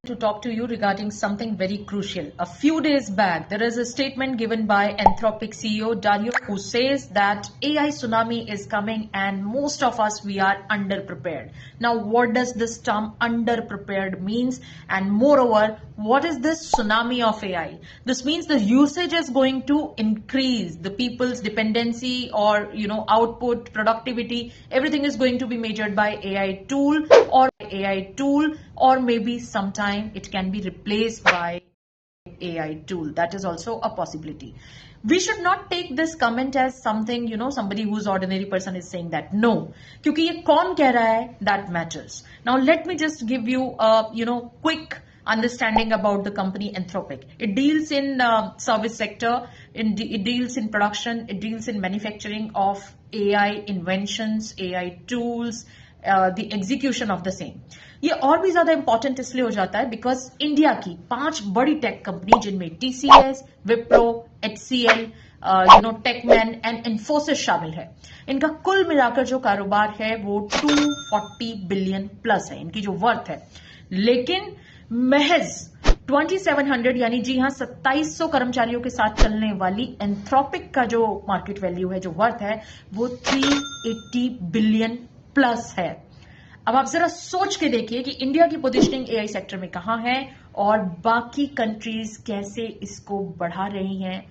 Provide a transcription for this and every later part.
to talk to you regarding something very crucial. A few days back, there is a statement given by Anthropic CEO Dario, who says that AI tsunami is coming and most of us, we are underprepared. Now, what does this term underprepared means? And moreover, what is this tsunami of AI? This means the usage is going to increase, the people's dependency or output, productivity, everything is going to be measured by AI tool, or maybe sometime it can be replaced by AI tool. That is also a possibility. We should not take this comment as something, somebody who's ordinary person is saying that. No, क्योंकि ये कौन कह रहा है, that matters. Now let me just give you a quick understanding about the company Anthropic. It deals in service sector, it deals in production, it deals in manufacturing of AI inventions, AI tools, the execution of the same. ये और भी ज्यादा important इसलिए हो जाता है because India की 5 बड़ी टेक कंपनी जिनमें TCS, Wipro, HCL, Tuckman and Infosys शामिल है, इनका कुल मिलाकर जो कारोबार है वो 240 बिलियन प्लस है, इनकी जो वर्थ है। लेकिन महज 2700 यानी जी हाँ 2700 कर्मचारियों के साथ चलने वाली एंथ्रोपिक का जो मार्केट वैल्यू है, जो वर्थ है, वो 380 बिलियन प्लस है। अब आप जरा सोच के देखिए कि इंडिया की पोजीशनिंग एआई सेक्टर में कहां है और बाकी कंट्रीज कैसे इसको बढ़ा रही हैं,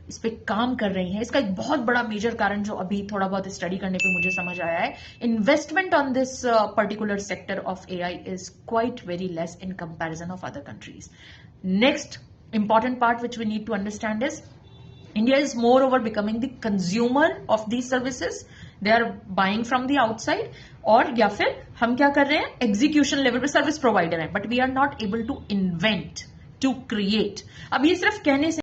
इस पे काम कर रही हैं। इसका एक बहुत बड़ा मेजर कारण जो अभी थोड़ा बहुत स्टडी करने पे मुझे समझ आया है, investment on this particular sector of AI is quite very less in comparison of other countries. Next important part which we need to understand is India is moreover becoming the consumer of these services. They are buying from the outside, और या फिर हम क्या कर रहे हैं, execution level पे service provider है, but we are not able to invent, to create. अब ये सिर्फ कहने से